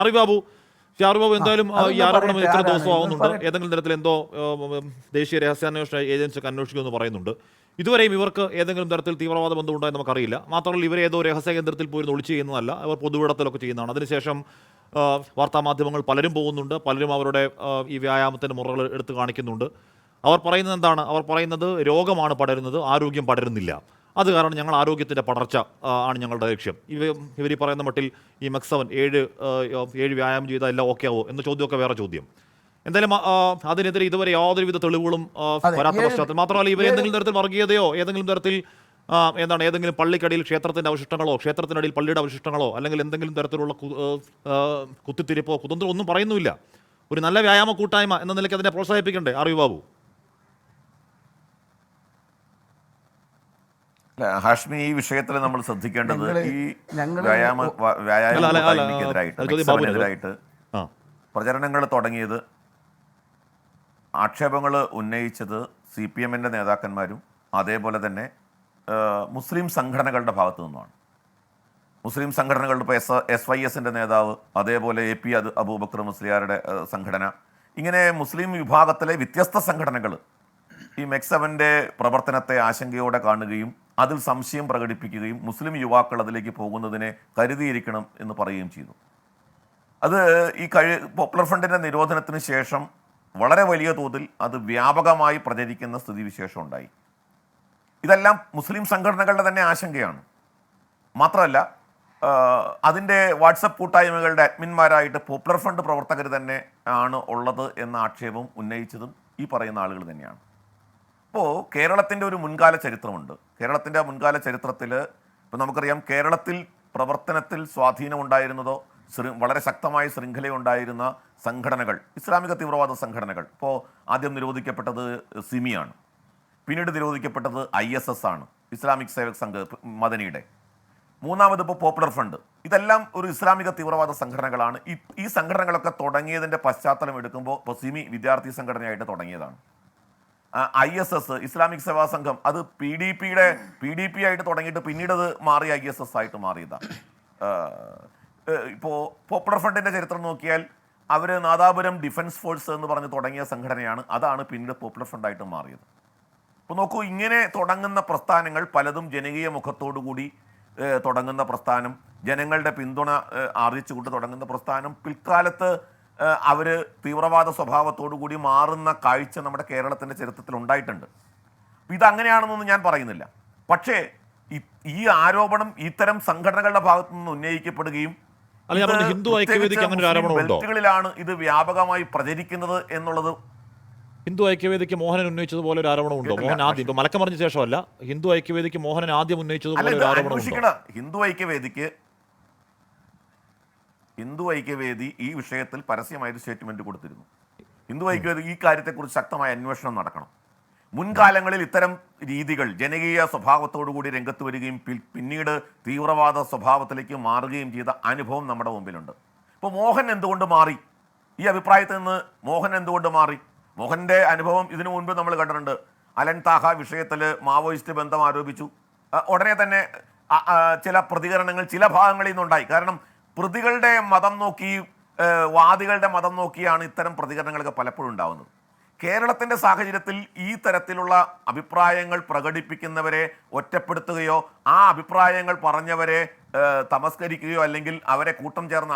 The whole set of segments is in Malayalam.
അറിബാബു ഷാറുബാബു എന്തായാലും ഈ ആരോപണം ഇത്ര ദിവസം ആവുന്നുണ്ട്. പറയട്ടെ. ഏതെങ്കിലും തരത്തിൽ എന്തോ ദേശീയ രഹസ്യാന്വേഷണ ഏജൻസിയൊക്കെ അന്വേഷിക്കുമെന്ന് പറയുന്നുണ്ട്. ഇതുവരെയും ഇവർക്ക് ഏതെങ്കിലും തരത്തിൽ തീവ്രവാദ ബന്ധമുണ്ടോ എന്ന് നമുക്കറിയില്ല. മാത്രമല്ല ഇവരെ ഏതോ രഹസ്യ കേന്ദ്രത്തിൽ പോയി ഒളിച്ചു ചെയ്യുന്നതല്ല, അവർ പൊതുവിടത്തിലൊക്കെ ചെയ്യുന്നതാണ്. അതിനുശേഷം വാർത്താമാധ്യമങ്ങൾ പലരും പോകുന്നുണ്ട്, പലരും അവരുടെ ഈ വ്യായാമത്തിൻ്റെ മുറകൾ എടുത്ത് കാണിക്കുന്നുണ്ട്. അവർ പറയുന്നത് എന്താണ്? അവർ പറയുന്നത് രോഗമാണ് പടരുന്നത്, ആരോഗ്യം പടരുന്നില്ല. അത് കാരണം ഞങ്ങൾ ആരോഗ്യത്തിൻ്റെ പടർച്ച ആണ് ഞങ്ങളുടെ ലക്ഷ്യം. ഇവർ ഈ പറയുന്ന മട്ടിൽ ഈ മെക്സവൻ 7 വ്യായാമം ചെയ്താൽ എല്ലാം ഓക്കെ ആവോ എന്ന ചോദ്യമൊക്കെ വേറെ ചോദ്യം. എന്തായാലും അതിനെതിരെ ഇതുവരെ യാതൊരുവിധ തെളിവുകളും വരാത്ത പശ്ചാത്തലം. മാത്രമല്ല ഇവർ ഏതെങ്കിലും തരത്തിൽ വർഗീയതയോ ഏതെങ്കിലും തരത്തിൽ ഏതെങ്കിലും പള്ളിക്കടിയിൽ ക്ഷേത്രത്തിൻ്റെ അവശിഷ്ടങ്ങളോ ക്ഷേത്രത്തിനടിയിൽ പള്ളിയുടെ അവശിഷ്ടങ്ങളോ അല്ലെങ്കിൽ എന്തെങ്കിലും തരത്തിലുള്ള കുത്തിത്തിരിപ്പോ കുതന്ത്രോ ഒന്നും പറയുന്നുമില്ല. ഒരു നല്ല വ്യായാമ കൂട്ടായ്മ എന്ന നിലയ്ക്ക് അതിനെ പ്രോത്സാഹിപ്പിക്കണ്ടേ അറിവാബു? ഹാഷ്മി, ഈ വിഷയത്തിൽ നമ്മൾ ശ്രദ്ധിക്കേണ്ടത് ഈ വ്യായാമത്തിനെതിരായിട്ട് പ്രചരണങ്ങൾ തുടങ്ങിയത്, ആക്ഷേപങ്ങൾ ഉന്നയിച്ചത് CPM-ൻ്റെ നേതാക്കന്മാരും അതേപോലെ തന്നെ മുസ്ലിം സംഘടനകളുടെ ഭാഗത്തു നിന്നാണ്. മുസ്ലിം സംഘടനകളുടെ ഇപ്പോൾ SYS-ൻ്റെ നേതാവ്, അതേപോലെ AP അബൂബക്കർ മുസ്ലിയാരുടെ സംഘടന, ഇങ്ങനെ മുസ്ലിം വിഭാഗത്തിലെ വ്യത്യസ്ത സംഘടനകൾ ഈ മെക്സവൻ്റെ പ്രവർത്തനത്തെ ആശങ്കയോടെ കാണുകയും അതിൽ സംശയം പ്രകടിപ്പിക്കുകയും മുസ്ലിം യുവാക്കൾ അതിലേക്ക് പോകുന്നതിനെ കരുതിയിരിക്കണം എന്ന് പറയുകയും ചെയ്തു. അത് ഈ പോപ്പുലർ ഫ്രണ്ടിൻ്റെ നിരോധനത്തിന് ശേഷം വളരെ വലിയ തോതിൽ അത് വ്യാപകമായി പ്രചരിക്കുന്ന സ്ഥിതിവിശേഷം ഉണ്ടായി. ഇതെല്ലാം മുസ്ലിം സംഘടനകളുടെ തന്നെ ആശങ്കയാണ്. മാത്രമല്ല അതിൻ്റെ വാട്സപ്പ് കൂട്ടായ്മകളുടെ അഡ്മിന്മാരായിട്ട് പോപ്പുലർ ഫ്രണ്ട് പ്രവർത്തകർ തന്നെ ആണ് ഉള്ളത് എന്ന ആക്ഷേപം ഉന്നയിച്ചതും ഈ പറയുന്ന ആളുകൾ തന്നെയാണ്. അപ്പോൾ കേരളത്തിൻ്റെ ഒരു മുൻകാല ചരിത്രമുണ്ട്. കേരളത്തിൻ്റെ മുൻകാല ചരിത്രത്തിൽ ഇപ്പോൾ നമുക്കറിയാം, കേരളത്തിൽ പ്രവർത്തനത്തിൽ സ്വാധീനമുണ്ടായിരുന്നതോ വളരെ ശക്തമായ ശൃംഖലയുണ്ടായിരുന്ന സംഘടനകൾ, ഇസ്ലാമിക തീവ്രവാദ സംഘടനകൾ. ഇപ്പോൾ ആദ്യം നിരോധിക്കപ്പെട്ടത് സിമിയാണ്, പിന്നീട് നിരോധിക്കപ്പെട്ടത് ISS ആണ്, ഇസ്ലാമിക് സേവക് സംഘ് മദനിയുടെ. മൂന്നാമത് ഇപ്പോൾ പോപ്പുലർ ഫ്രണ്ട്. ഇതെല്ലാം ഒരു ഇസ്ലാമിക തീവ്രവാദ സംഘടനകളാണ്. ഈ സംഘടനകളൊക്കെ തുടങ്ങിയതിൻ്റെ പശ്ചാത്തലം എടുക്കുമ്പോൾ ഇപ്പോൾ സിമി വിദ്യാർത്ഥി സംഘടനയായിട്ട് തുടങ്ങിയതാണ്. ISS ഇസ്ലാമിക് സേവാ സംഘം അത് PDP ആയിട്ട് തുടങ്ങിയിട്ട് പിന്നീട് അത് മാറി ISS ആയിട്ട് മാറിയതാണ്. ഇപ്പോൾ പോപ്പുലർ ഫ്രണ്ടിൻ്റെ ചരിത്രം നോക്കിയാൽ അവർ നാദാപുരം ഡിഫൻസ് ഫോഴ്സ് എന്ന് പറഞ്ഞ് തുടങ്ങിയ സംഘടനയാണ്. അതാണ് പിന്നീട് പോപ്പുലർ ഫ്രണ്ടായിട്ട് മാറിയത്. അപ്പോൾ നോക്കൂ, ഇങ്ങനെ തുടങ്ങുന്ന പ്രസ്ഥാനങ്ങൾ പലതും ജനകീയ മുഖത്തോടുകൂടി തുടങ്ങുന്ന പ്രസ്ഥാനം, ജനങ്ങളുടെ പിന്തുണ ആർജിച്ചുകൊണ്ട് തുടങ്ങുന്ന പ്രസ്ഥാനം പിൽക്കാലത്ത് അവർ തീവ്രവാദ സ്വഭാവത്തോടു കൂടി മാറുന്ന കാഴ്ച നമ്മുടെ കേരളത്തിൻ്റെ ചരിത്രത്തിൽ ഉണ്ടായിട്ടുണ്ട്. ഇതങ്ങനെയാണെന്നൊന്നും ഞാൻ പറയുന്നില്ല. പക്ഷേ ഈ ആരോപണം ഇത്തരം സംഘടനകളുടെ ഭാഗത്തു നിന്ന് ഉന്നയിക്കപ്പെടുകയും ബെൽറ്റുകളിലാണ് ഇത് വ്യാപകമായി പ്രചരിക്കുന്നത് എന്നുള്ളത്. ഹിന്ദു ഐക്യവേദിക്ക് മോഹനൻ ഉന്നയിച്ചതുപോലെ ഒരു ആരോപണമുണ്ടോ? മോഹൻ ആദ്യം, ഇപ്പൊ മലക്കം പറഞ്ഞ ശേഷമല്ല, ഹിന്ദു ഐക്യവേദിക്ക് മോഹനൻ ആദ്യം ഉന്നയിച്ചതുപോലെ ഒരു ആരോപണമുണ്ടോ? ഹിന്ദു ഐക്യവേദി ഈ വിഷയത്തിൽ പരസ്യമായൊരു സ്റ്റേറ്റ്മെന്റ് കൊടുത്തിരുന്നു. ഹിന്ദു ഐക്യവേദി ഈ കാര്യത്തെക്കുറിച്ച് ശക്തമായ അന്വേഷണം നടക്കണം. മുൻകാലങ്ങളിൽ ഇത്തരം രീതികൾ ജനകീയ സ്വഭാവത്തോടുകൂടി രംഗത്ത് വരികയും പിന്നീട് തീവ്രവാദ സ്വഭാവത്തിലേക്ക് മാറുകയും ചെയ്ത അനുഭവം നമ്മുടെ മുമ്പിലുണ്ട്. ഇപ്പോൾ മോഹൻ എന്തുകൊണ്ട് മാറി? ഈ അഭിപ്രായത്തിൽ നിന്ന് മോഹൻ എന്തുകൊണ്ട് മാറി? മോഹൻ്റെ അനുഭവം ഇതിനു മുൻപ് നമ്മൾ കണ്ടിട്ടുണ്ട്. അലൻ താഹ വിഷയത്തിൽ മാവോയിസ്റ്റ് ബന്ധം ആരോപിച്ചു. ഉടനെ തന്നെ ചില പ്രതികരണങ്ങൾ ചില ഭാഗങ്ങളിൽ നിന്നുണ്ടായി. കാരണം പ്രതികളുടെ മതം നോക്കി, വാദികളുടെ മതം നോക്കിയാണ് ഇത്തരം പ്രതികരണങ്ങളൊക്കെ പലപ്പോഴും ഉണ്ടാകുന്നത്. കേരളത്തിൻ്റെ സാഹചര്യത്തിൽ ഈ തരത്തിലുള്ള അഭിപ്രായങ്ങൾ പ്രകടിപ്പിക്കുന്നവരെ ഒറ്റപ്പെടുത്തുകയോ ആ അഭിപ്രായങ്ങൾ പറഞ്ഞവരെ തമസ്കരിക്കുകയോ അല്ലെങ്കിൽ അവരെ കൂട്ടം ചേർന്ന്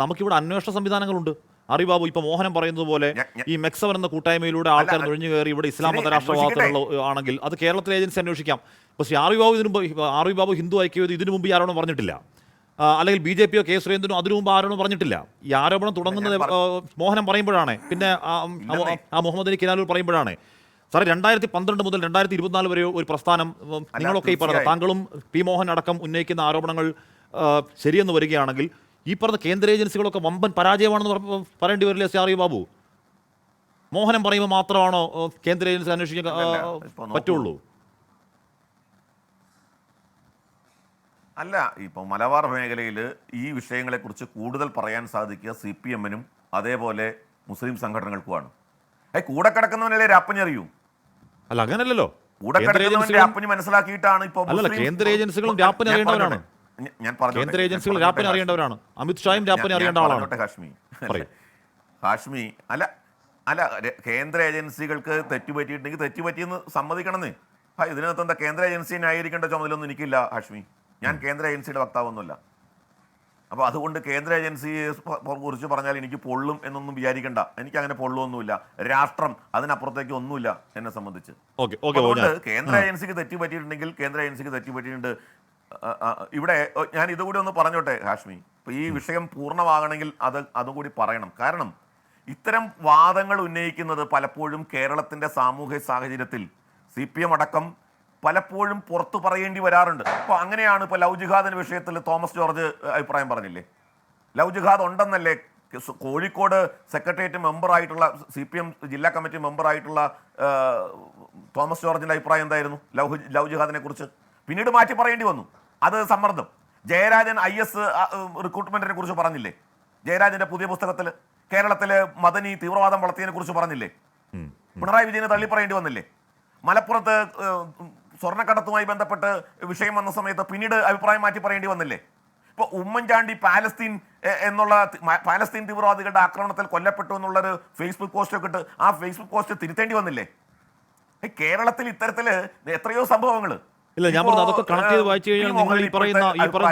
നമുക്കിവിടെ അന്വേഷണ സംവിധാനങ്ങളുണ്ട്. അറിവാബു, ഇപ്പൊ മോഹനം പറയുന്നത് പോലെ ഈ മെക്സവൻ എന്ന കൂട്ടായ്മയിലൂടെ ആൾക്കാർ നുഴഞ്ഞു കയറി ഇവിടെ ഇസ്ലാം മതരാഷ്ട്രവാദത്തിലുള്ള ആണെങ്കിൽ അത് കേരളത്തിലെ ഏജൻസി അന്വേഷിക്കാം. പക്ഷേ അറിവാബു ഹിന്ദു ഐക്യവേദി ഇതിനു മുമ്പ് ആരോടും പറഞ്ഞിട്ടില്ല, അല്ലെങ്കിൽ BJP-യോ K. സുരേന്ദ്രനോ അതിനു മുമ്പ് ആരോടും പറഞ്ഞിട്ടില്ല. ഈ ആരോപണം തുടങ്ങുന്നത് മോഹനം പറയുമ്പോഴാണ്, പിന്നെ മുഹമ്മദ് അലി കിനാലൂർ പറയുമ്പോഴാണ്. സാറേ, 2012 മുതൽ 2024 വരെ ഒരു പ്രസ്ഥാനം, നിങ്ങളൊക്കെ ഈ പറഞ്ഞ താങ്കളും P. മോഹൻ അടക്കം ഉന്നയിക്കുന്ന ആരോപണങ്ങൾ ശരിയെന്ന് വരികയാണെങ്കിൽ ഈ പറഞ്ഞ കേന്ദ്ര ഏജൻസികളൊക്കെ വമ്പൻ പരാജയമാണെന്ന് പറയേണ്ടി വരില്ലേ അറിവാബു? മോഹനം പറയുമ്പോൾ മാത്രമാണോ കേന്ദ്ര ഏജൻസി അന്വേഷിക്കാൻ പറ്റുള്ളൂ? അല്ല, ഇപ്പോൾ മലബാർ മേഖലയിൽ ഈ വിഷയങ്ങളെക്കുറിച്ച് കൂടുതൽ പറയാൻ സാധിക്കുക CPM-നും അതേപോലെ മുസ്ലിം സംഘടനകൾക്കുമാണ്. കൂടെ കിടക്കുന്നവനല്ലേ രാപ്പഞ്ഞറിയൂ? അല്ല, അങ്ങനല്ലല്ലോ. കൂടെ കേന്ദ്ര കിടക്കുന്നവൻ ഏജൻസികളും രാപ്പനി മനസ്സിലാക്കിയിട്ടാണ് ഇപ്പോൾ അല്ലല്ല, കേന്ദ്ര ഏജൻസികളും രാപ്പനി അറിയേണ്ടവരാണ്. കേന്ദ്ര ഏജൻസികൾ രാപ്പനി അറിയേണ്ടവരാണ്. അമിത്ഷായും രാപ്പനി അറിയേണ്ട ആളാണ്. ഹാഷ്മി അല്ല കേന്ദ്ര ഏജൻസികൾക്ക് തെറ്റുപറ്റിയിട്ടുണ്ടെങ്കിൽ തെറ്റുപറ്റിയെന്ന് സമ്മതിക്കണമെന്ന്. ഇതിനകത്ത് എന്താ കേന്ദ്ര ഏജൻസി ന്യായീകരിക്കേണ്ട ചുമതലയൊന്നും എനിക്കില്ല ഹാഷ്മി. ഞാൻ കേന്ദ്ര ഏജൻസിയുടെ വക്താവൊന്നുമില്ല. അപ്പോൾ അതുകൊണ്ട് കേന്ദ്ര ഏജൻസിയെ കുറിച്ച് പറഞ്ഞാൽ എനിക്ക് പൊള്ളും എന്നൊന്നും വിചാരിക്കേണ്ട. എനിക്ക് അങ്ങനെ പൊള്ളുമൊന്നുമില്ല. രാഷ്ട്രം അതിനപ്പുറത്തേക്ക് ഒന്നുമില്ല എന്നെ സംബന്ധിച്ച്. അതുകൊണ്ട് കേന്ദ്ര ഏജൻസിക്ക് തെറ്റുപറ്റിയിട്ടുണ്ടെങ്കിൽ കേന്ദ്ര ഏജൻസിക്ക് തെറ്റുപറ്റിയിട്ടുണ്ട്. ഇവിടെ ഞാൻ ഇതുകൂടി ഒന്ന് പറഞ്ഞോട്ടെ ഹാഷ്മി. ഇപ്പോൾ ഈ വിഷയം പൂർണ്ണമാകണമെങ്കിൽ അതും കൂടി പറയണം. കാരണം ഇത്തരം വാദങ്ങൾ ഉന്നയിക്കുന്നത് പലപ്പോഴും കേരളത്തിൻ്റെ സാമൂഹ്യ സാഹചര്യത്തിൽ CPM അടക്കം പലപ്പോഴും പുറത്തു പറയേണ്ടി വരാറുണ്ട്. അപ്പോൾ അങ്ങനെയാണ് ഇപ്പോൾ ലവ് ജിഹാദിന്റെ വിഷയത്തിൽ തോമസ് ജോർജ് അഭിപ്രായം പറഞ്ഞില്ലേ? ലവ് ജിഹാദ് ഉണ്ടെന്നല്ലേ കോഴിക്കോട് സെക്രട്ടേറിയറ്റ് മെമ്പറായിട്ടുള്ള CPM ജില്ലാ കമ്മിറ്റി മെമ്പറായിട്ടുള്ള തോമസ് ജോർജിന്റെ അഭിപ്രായം എന്തായിരുന്നു ലവ് ജിഹാദിനെ കുറിച്ച്? പിന്നീട് മാറ്റി പറയേണ്ടി വന്നു. അത് സമ്മർദ്ദം. ജയരാജൻ IS റിക്രൂട്ട്മെന്റിനെ കുറിച്ച് പറഞ്ഞില്ലേ? ജയരാജന്റെ പുതിയ പുസ്തകത്തിൽ കേരളത്തിലെ മദനി തീവ്രവാദം വളർത്തിയതിനെ കുറിച്ച് പറഞ്ഞില്ലേ? പിണറായി വിജയനെ തള്ളി പറയേണ്ടി വന്നില്ലേ? മലപ്പുറത്ത് സ്വർണ്ണക്കടത്തുമായി ബന്ധപ്പെട്ട് വിഷയം വന്ന സമയത്ത് പിന്നീട് അഭിപ്രായം മാറ്റി പറയേണ്ടി വന്നില്ലേ? ഇപ്പോൾ ഉമ്മൻചാണ്ടി പാലസ്തീൻ തീവ്രവാദികളുടെ ആക്രമണത്തിൽ കൊല്ലപ്പെട്ടു എന്നുള്ളൊരു ഫേസ്ബുക്ക് പോസ്റ്റ് ഒക്കെ ഇട്ട് ആ ഫേസ്ബുക്ക് പോസ്റ്റ് തിരുത്തേണ്ടി വന്നില്ലേ? കേരളത്തിൽ ഇത്തരത്തില് എത്രയോ സംഭവങ്ങൾ. ഇല്ല, ഞാൻ പറഞ്ഞു അതൊക്കെ കണക്ട് ചെയ്ത് വായിച്ചു കഴിഞ്ഞാൽ നിങ്ങൾ ഈ പറയുന്ന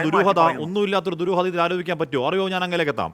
ദുരൂഹത, ഒന്നുമില്ലാത്തൊരു ദുരൂഹത ഇതിൽ ആലോചിക്കാൻ പറ്റുമോ? അറിയോ? ഞാൻ അങ്ങനെയൊക്കെ എത്താം.